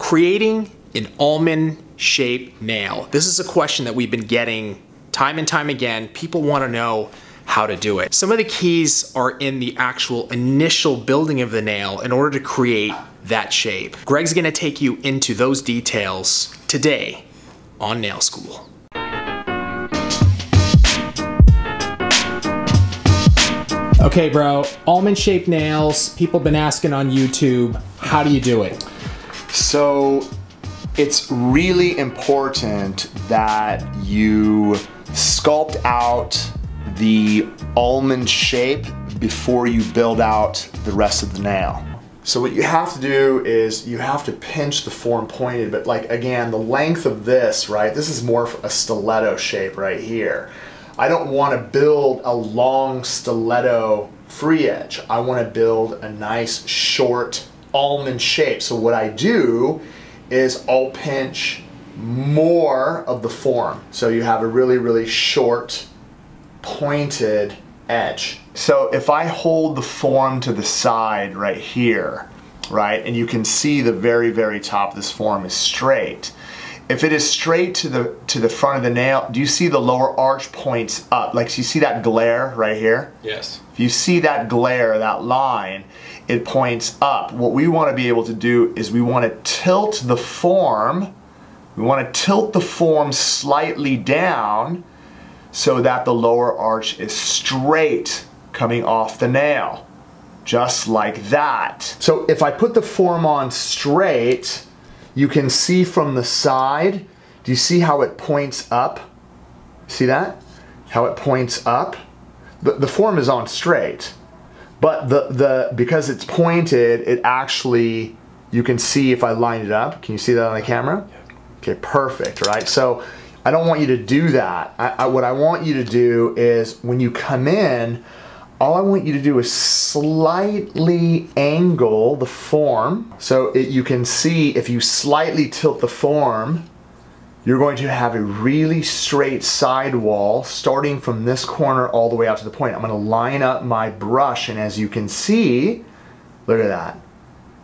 Creating an almond-shaped nail. This is a question that we've been getting time and time again. People want to know how to do it. Some of the keys are in the actual initial building of the nail in order to create that shape. Greg's gonna take you into those details today on Nail School. Okay, bro, almond-shaped nails. People have been asking on YouTube, how do you do it? So it's really important that you sculpt out the almond shape before you build out the rest of the nail. So what you have to do is you have to pinch the form pointed, but like again, the length of this, right? This is more a stiletto shape right here. I don't want to build a long stiletto free edge. I want to build a nice short almond shape. So what I do is I'll pinch more of the form. So you have a really, really short pointed edge. So if I hold the form to the side right here, right, and you can see the very, very top of this form is straight. If it is straight to the front of the nail, do you see the lower arch points up? Like, so you see that glare right here? Yes. If you see that glare, that line, it points up. What we want to be able to do is we want to tilt the form. We want to tilt the form slightly down so that the lower arch is straight coming off the nail, just like that. So if I put the form on straight, you can see from the side, do you see how it points up? See that? How it points up? The form is on straight, but because it's pointed, it actually, you can see if I line it up. Can you see that on the camera? Okay, perfect, right? So I don't want you to do that. What I want you to do is when you come in, all I want you to do is slightly angle the form. So you can see if you slightly tilt the form, you're going to have a really straight sidewall starting from this corner all the way out to the point. I'm going to line up my brush, and as you can see, look at that.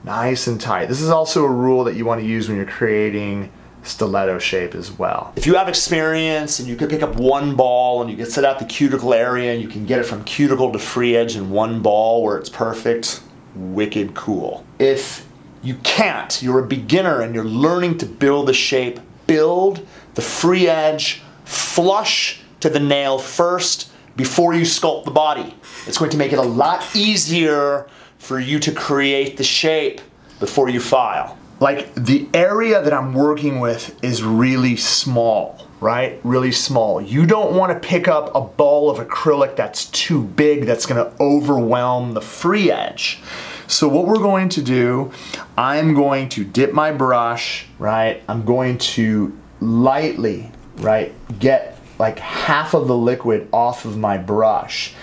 Nice and tight. This is also a rule that you want to use when you're creating stiletto shape as well. If you have experience and you could pick up one ball and you can set out the cuticle area and you can get it from cuticle to free edge in one ball where it's perfect, wicked cool. If you can't, you're a beginner and you're learning to build the shape, build the free edge flush to the nail first before you sculpt the body. It's going to make it a lot easier for you to create the shape before you file. Like, the area that I'm working with is really small, right? Really small. You don't want to pick up a ball of acrylic that's too big, that's going to overwhelm the free edge. So what we're going to do, I'm going to dip my brush, right? I'm going to lightly, right, get like half of the liquid off of my brush.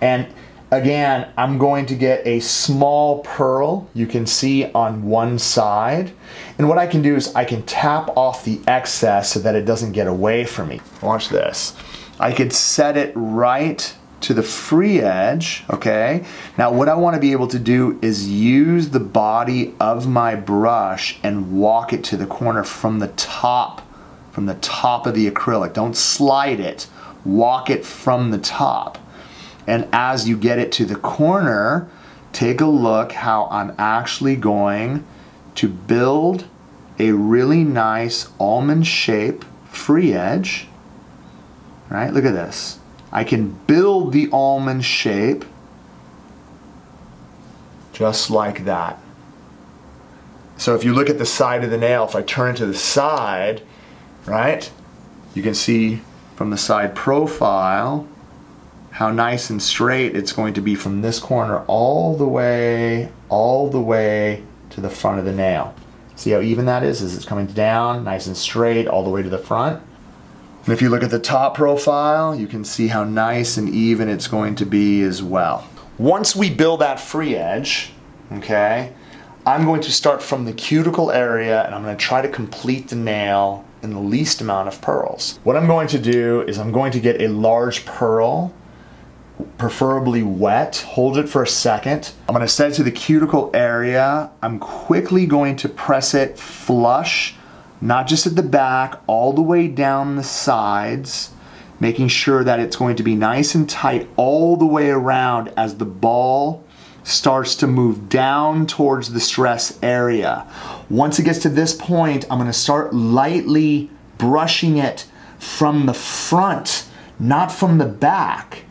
And again, I'm going to get a small pearl, you can see on one side. And what I can do is I can tap off the excess so that it doesn't get away from me. Watch this. I could set it right to the free edge, okay? Now what I want to be able to do is use the body of my brush and walk it to the corner from the top of the acrylic. Don't slide it, walk it from the top. And as you get it to the corner, take a look how I'm actually going to build a really nice almond shape free edge. Right? Look at this. I can build the almond shape just like that. So if you look at the side of the nail, if I turn it to the side, right, you can see from the side profile how nice and straight it's going to be from this corner all the way to the front of the nail. See how even that is as it's coming down, nice and straight all the way to the front. And if you look at the top profile, you can see how nice and even it's going to be as well. Once we build that free edge, okay, I'm going to start from the cuticle area and I'm going to try to complete the nail in the least amount of pearls. What I'm going to do is I'm going to get a large pearl preferably wet. Hold it for a second. I'm gonna set it to the cuticle area. I'm quickly going to press it flush, not just at the back, all the way down the sides, making sure that it's going to be nice and tight all the way around as the ball starts to move down towards the stress area. Once it gets to this point, I'm gonna start lightly brushing it from the front, not from the back.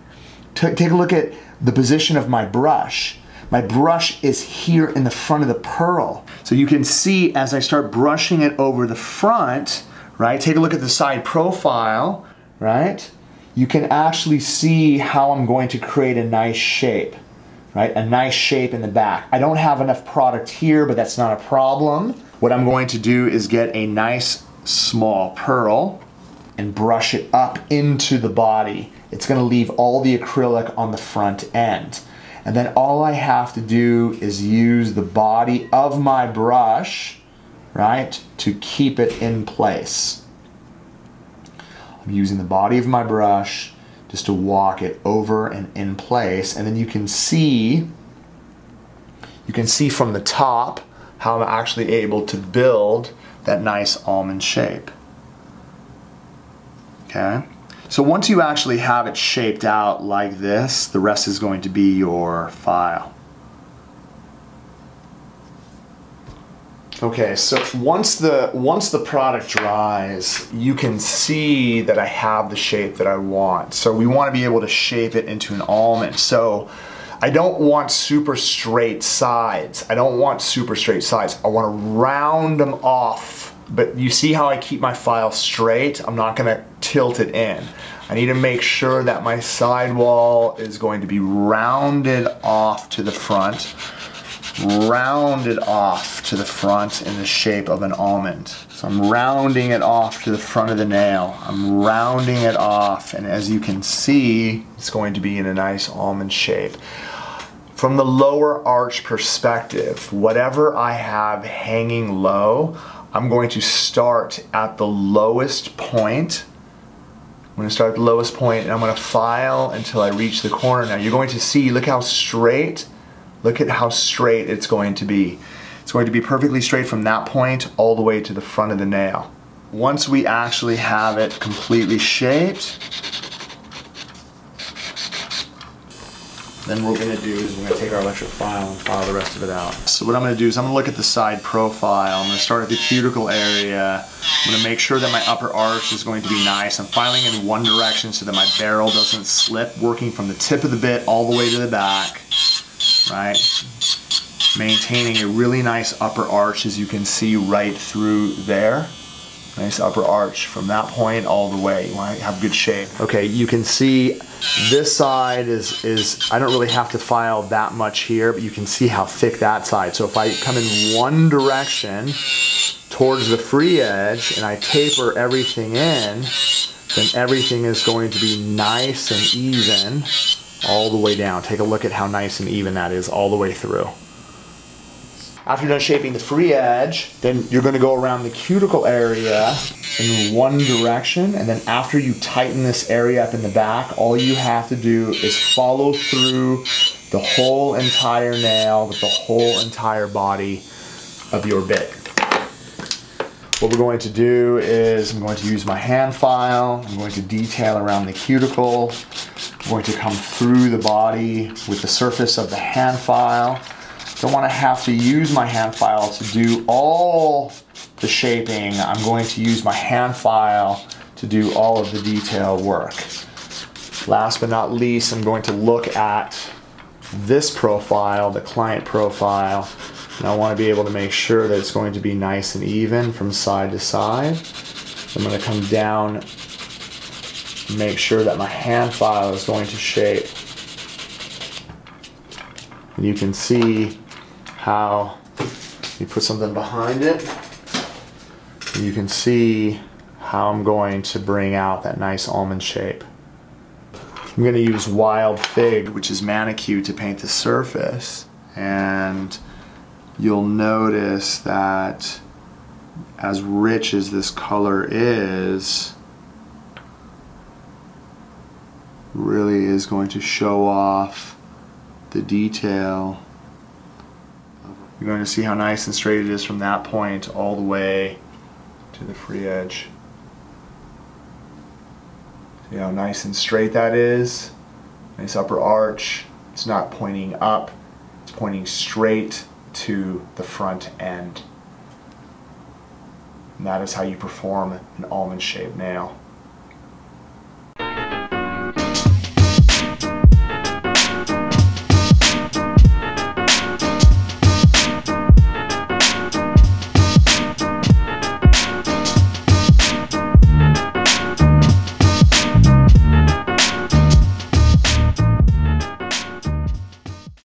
Take a look at the position of my brush. My brush is here in the front of the pearl. So you can see as I start brushing it over the front, right? Take a look at the side profile, right? You can actually see how I'm going to create a nice shape, right? A nice shape in the back. I don't have enough product here, but that's not a problem. What I'm going to do is get a nice small pearl and brush it up into the body. It's gonna leave all the acrylic on the front end. And then all I have to do is use the body of my brush, right, to keep it in place. I'm using the body of my brush just to walk it over and in place. And then you can see from the top how I'm actually able to build that nice almond shape. Okay, so once you actually have it shaped out like this, the rest is going to be your file. Okay, so once the product dries, you can see that I have the shape that I want. So we want to be able to shape it into an almond. So I don't want super straight sides. I want to round them off. But you see how I keep my file straight? I'm not gonna tilt it in. I need to make sure that my sidewall is going to be rounded off to the front. Rounded off to the front in the shape of an almond. So I'm rounding it off to the front of the nail. I'm rounding it off, and as you can see, it's going to be in a nice almond shape. From the lower arch perspective, whatever I have hanging low, I'm going to start at the lowest point. I'm going to start at the lowest point and I'm going to file until I reach the corner. Now you're going to see, look at how straight it's going to be. It's going to be perfectly straight from that point all the way to the front of the nail. Once we actually have it completely shaped, then what we're going to do is we're going to take our electric file and file the rest of it out. So what I'm going to do is I'm going to look at the side profile. I'm going to start at the cuticle area. I'm going to make sure that my upper arch is going to be nice. I'm filing in one direction so that my barrel doesn't slip, working from the tip of the bit all the way to the back, right? Maintaining a really nice upper arch, as you can see right through there. Nice upper arch from that point all the way. You want to have good shape. Okay, you can see this side is I don't really have to file that much here, but you can see how thick that side. So if I come in one direction towards the free edge and I taper everything in, then everything is going to be nice and even all the way down. Take a look at how nice and even that is all the way through. After you're done shaping the free edge, then you're going to go around the cuticle area in one direction, and then after you tighten this area up in the back, all you have to do is follow through the whole entire nail with the whole entire body of your bit. What we're going to do is I'm going to use my hand file, I'm going to detail around the cuticle, I'm going to come through the body with the surface of the hand file. Don't want to have to use my hand file to do all the shaping. I'm going to use my hand file to do all of the detail work. Last but not least, I'm going to look at this profile, the client profile, and I want to be able to make sure that it's going to be nice and even from side to side. I'm going to come down and make sure that my hand file is going to shape. And you can see how you put something behind it. You can see how I'm going to bring out that nice almond shape. I'm going to use Wild Fig, which is manicure, to paint the surface, and you'll notice that as rich as this color is, really is going to show off the detail. You're going to see how nice and straight it is from that point all the way to the free edge. See how nice and straight that is? Nice upper arch. It's not pointing up, it's pointing straight to the front end. And that is how you perform an almond shaped nail.